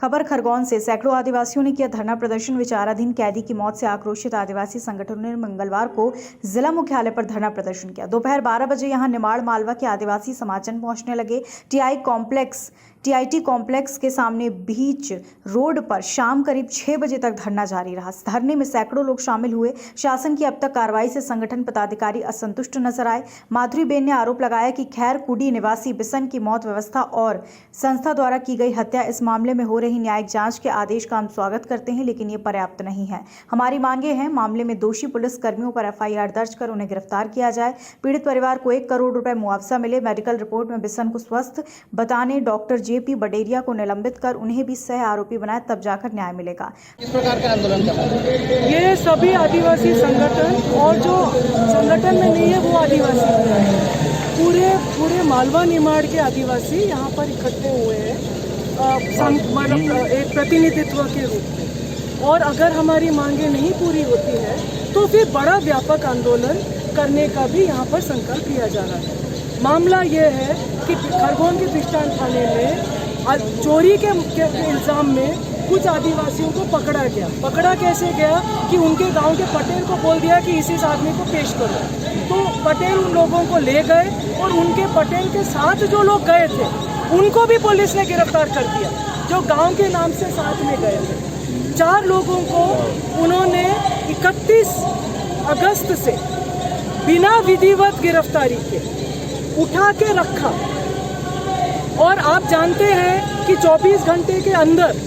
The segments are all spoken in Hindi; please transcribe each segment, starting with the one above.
खबर खरगोन से सैकड़ों आदिवासियों ने किया धरना प्रदर्शन। विचाराधीन कैदी की मौत से आक्रोशित आदिवासी संगठनों ने मंगलवार को जिला मुख्यालय पर धरना प्रदर्शन किया। दोपहर 12 बजे यहां निमाड़ मालवा के आदिवासी समाजजन पहुंचने लगे। टीआईटी कॉम्प्लेक्स के सामने बीच रोड पर शाम करीब 6 बजे तक धरना जारी रहा। धरने में सैकड़ों लोग शामिल हुए। शासन की अब तक कार्रवाई से संगठन पदाधिकारी असंतुष्ट नजर आए। माधुरी बेन ने आरोप लगाया कि खैरकुडी निवासी बिसन की मौत व्यवस्था और संस्था द्वारा की गई हत्या। इस मामले में हो रही न्यायिक जांच के आदेश का हम स्वागत करते हैं, लेकिन ये पर्याप्त नहीं है। हमारी मांगे हैं, मामले में दोषी पुलिस कर्मियों पर एफआईआर दर्ज कर उन्हें गिरफ्तार किया जाए। पीड़ित परिवार को 1 करोड़ रुपए मुआवजा मिले। मेडिकल रिपोर्ट में बिसन को स्वस्थ बताने डॉक्टर जेपी बडेरिया को निलंबित कर उन्हें भी सह आरोपी बनाए, तब जाकर न्याय मिलेगा। किस प्रकार का आंदोलन कर रहा है? ये सभी आदिवासी संगठन और जो संगठन में नहीं है वो आदिवासी पूरे मालवा निमाड़ के आदिवासी यहाँ पर इकट्ठे हुए हैं एक प्रतिनिधित्व के रूप में। और अगर हमारी मांगे नहीं पूरी होती है तो फिर बड़ा व्यापक आंदोलन करने का भी यहाँ पर संकल्प लिया जा रहा है। मामला ये है कि खरगोन के पिस्टान थाने में चोरी के इल्ज़ाम में कुछ आदिवासियों को पकड़ा कैसे गया कि उनके गांव के पटेल को बोल दिया कि इस आदमी को पेश करो। तो पटेल उन लोगों को ले गए और उनके पटेल के साथ जो लोग गए थे उनको भी पुलिस ने गिरफ्तार कर दिया, जो गांव के नाम से साथ में गए थे। 4 लोगों को उन्होंने 31 अगस्त से बिना विधिवत गिरफ्तारी के उठा के रखा। और आप जानते हैं कि 24 घंटे के अंदर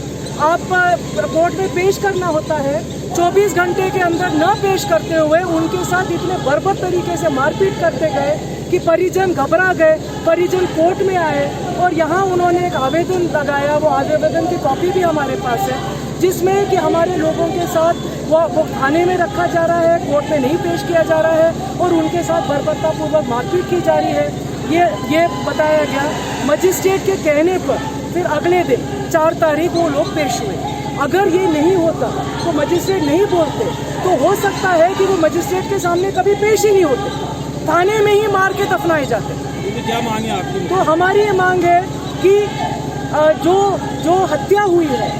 आप कोर्ट में पेश करना होता है। 24 घंटे के अंदर न पेश करते हुए उनके साथ इतने बर्बर तरीके से मारपीट करते गए कि परिजन घबरा गए। परिजन कोर्ट में आए और यहाँ उन्होंने एक आवेदन लगाया। वो आवेदन की कॉपी भी हमारे पास है, जिसमें कि हमारे लोगों के साथ वो थाने में रखा जा रहा है, कोर्ट में नहीं पेश किया जा रहा है और उनके साथ बर्बरतापूर्वक मारपीट की जा रही है। ये बताया गया। मजिस्ट्रेट के कहने पर फिर अगले दिन 4 तारीख वो लोग पेश हुए। अगर ये नहीं होता तो मजिस्ट्रेट नहीं बोलते तो हो सकता है कि वो मजिस्ट्रेट के सामने कभी पेश ही नहीं होते, थाने में ही मार के दफनाए जाते। तो क्या मांग है आपकी? तो हमारी ये मांग है कि जो हत्या हुई है,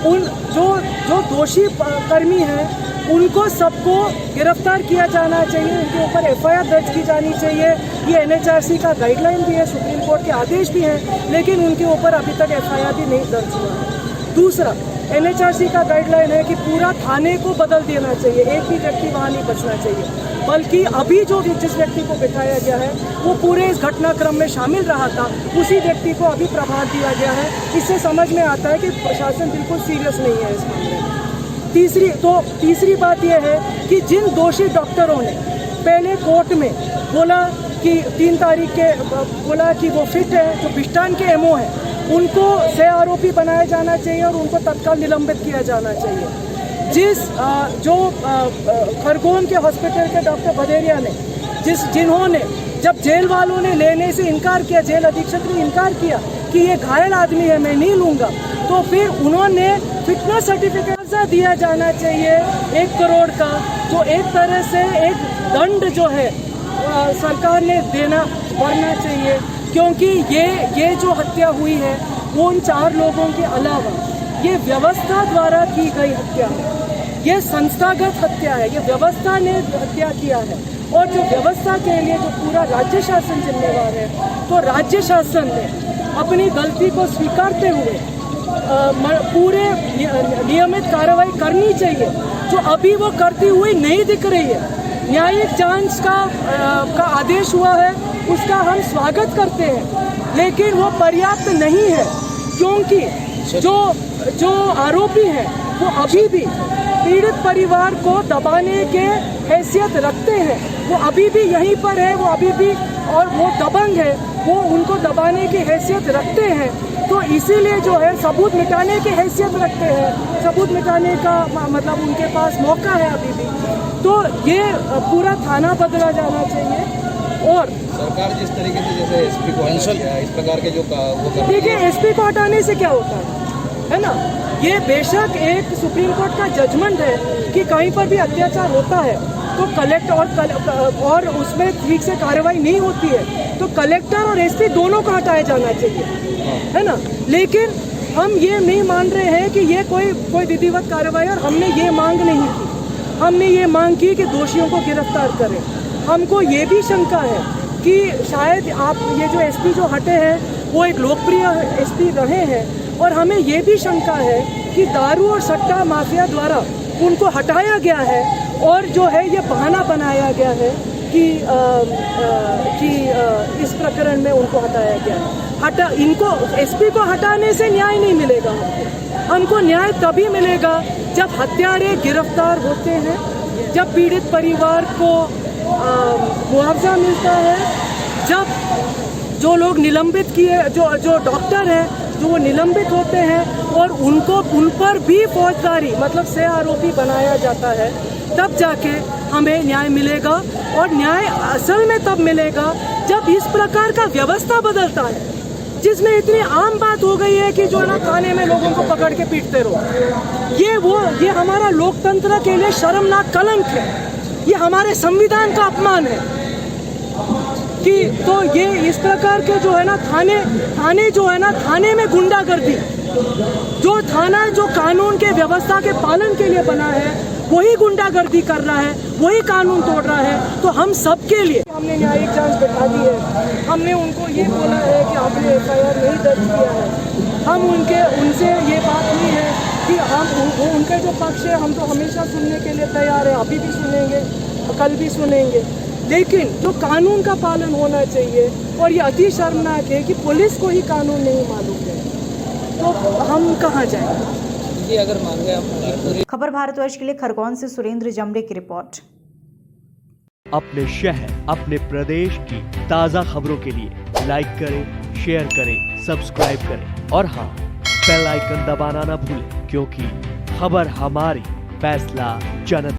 उन जो दोषी कर्मी हैं उनको सबको गिरफ्तार किया जाना चाहिए। उनके ऊपर एफआईआर दर्ज की जानी चाहिए। ये एनएचआरसी का गाइडलाइन भी है, सुप्रीम कोर्ट के आदेश भी हैं, लेकिन उनके ऊपर अभी तक एफआईआर भी नहीं दर्ज हुआ है। दूसरा, एनएचआरसी का गाइडलाइन है कि पूरा थाने को बदल देना चाहिए। एक भी व्यक्ति वहाँ नहीं बचना चाहिए, बल्कि अभी जिस व्यक्ति को बिठाया गया है वो पूरे इस घटनाक्रम में शामिल रहा था, उसी व्यक्ति को अभी प्रभार दिया गया है। इससे समझ में आता है कि प्रशासन बिल्कुल सीरियस नहीं है इस मामले में। तीसरी बात यह है कि जिन दोषी डॉक्टरों ने पहले कोर्ट में बोला कि 3 तारीख के बोला कि वो फिट है, जो पिस्टान के एमओ है, उनको सह आरोपी बनाया जाना चाहिए और उनको तत्काल निलंबित किया जाना चाहिए। जो खरगोन के हॉस्पिटल के डॉक्टर बडेरिया ने जिन्होंने जब जेल वालों ने लेने से इनकार किया, जेल अधीक्षक ने इनकार किया कि ये घायल आदमी है, मैं नहीं लूँगा, तो फिर उन्होंने फिटनेस सर्टिफिकेट दिया जाना चाहिए 1 करोड़ का, जो एक तरह से एक दंड जो है सरकार ने भरना चाहिए। क्योंकि ये जो हत्या हुई है वो उन 4 लोगों के अलावा ये व्यवस्था द्वारा की गई हत्या है। ये संस्थागत हत्या है, ये व्यवस्था ने हत्या किया है। और जो व्यवस्था के लिए जो पूरा राज्य शासन जिम्मेवार है, तो राज्य शासन ने अपनी गलती को स्वीकारते हुए पूरे नियमित कार्रवाई करनी चाहिए, जो अभी वो करती हुई नहीं दिख रही है। न्यायिक जांच का आदेश हुआ है, उसका हम स्वागत करते हैं, लेकिन वो पर्याप्त नहीं है। क्योंकि जो आरोपी हैं वो अभी भी पीड़ित परिवार को दबाने के हैसियत रखते हैं। वो अभी भी यहीं पर है, वो अभी भी, और वो दबंग है, वो उनको दबाने की हैसियत रखते हैं। तो इसीलिए जो है सबूत मिटाने की हैसियत रखते हैं। सबूत मिटाने का मतलब उनके पास मौका है अभी भी। तो ये पूरा थाना बदला जाना चाहिए। और सरकार जिस तरीके से जैसे एसपी को कैंसिल किया, इस प्रकार के जो वो देखिए, एसपी को हटाने से क्या होता है ना, ये बेशक एक सुप्रीम कोर्ट का जजमेंट है कि कहीं पर भी अत्याचार होता है तो कलेक्टर और उसमें ठीक से कार्रवाई नहीं होती है तो कलेक्टर और एसपी दोनों को हटाया जाना चाहिए, है ना। लेकिन हम ये नहीं मान रहे हैं कि ये कोई विधिवत कार्रवाई, और हमने ये मांग नहीं की। हमने ये मांग की कि दोषियों को गिरफ्तार करें। हमको ये भी शंका है कि शायद आप ये जो एसपी जो हटे हैं वो एक लोकप्रिय एसपी रहे हैं, और हमें ये भी शंका है कि दारू और सट्टा माफिया द्वारा उनको हटाया गया है, और जो है ये बहाना बनाया गया है कि इस प्रकरण में उनको हटाया गया है। इनको एसपी को हटाने से न्याय नहीं मिलेगा। हमको न्याय तभी मिलेगा जब हत्यारे गिरफ्तार होते हैं, जब पीड़ित परिवार को मुआवजा मिलता है, जब जो लोग निलंबित किए जो डॉक्टर हैं जो वो निलंबित होते हैं और उन पर भी फौजदारी मतलब से आरोपी बनाया जाता है, तब जाके हमें न्याय मिलेगा। और न्याय असल में तब मिलेगा जब इस प्रकार का व्यवस्था बदलता है, जिसमें इतनी आम बात हो गई है कि जो है ना थाने में लोगों को पकड़ के पीटते रहो। ये हमारा लोकतंत्र के लिए शर्मनाक कलंक है। ये हमारे संविधान का अपमान है कि तो ये इस प्रकार के जो है ना थाने जो है ना थाने में गुंडागर्दी, जो थाना जो कानून के व्यवस्था के पालन के लिए बना है वही गुंडागर्दी कर रहा है, वही कानून तोड़ रहा है। तो हम सबके लिए हमने न्यायिक जांच बैठा दी है। हमने उनको ये बोला है कि आपने एफआईआर नहीं दर्ज किया है। हम उनसे ये बात नहीं है कि हम उनके जो पक्ष है हम तो हमेशा सुनने के लिए तैयार है, अभी भी सुनेंगे, कल भी सुनेंगे, लेकिन जो कानून का पालन होना चाहिए। और ये अति शर्मनाक है कि पुलिस को ही कानून नहीं मालूम है, तो हम कहाँ जाएं? अगर मांगे हम खबर भारतवर्ष के लिए खरगोन से सुरेंद्र जमरे की रिपोर्ट। अपने शहर अपने प्रदेश की ताज़ा खबरों के लिए लाइक करें, शेयर करें, सब्सक्राइब करें और हाँ, बेल आइकन दबाना ना भूलें, क्योंकि खबर हमारी, फैसला जनता।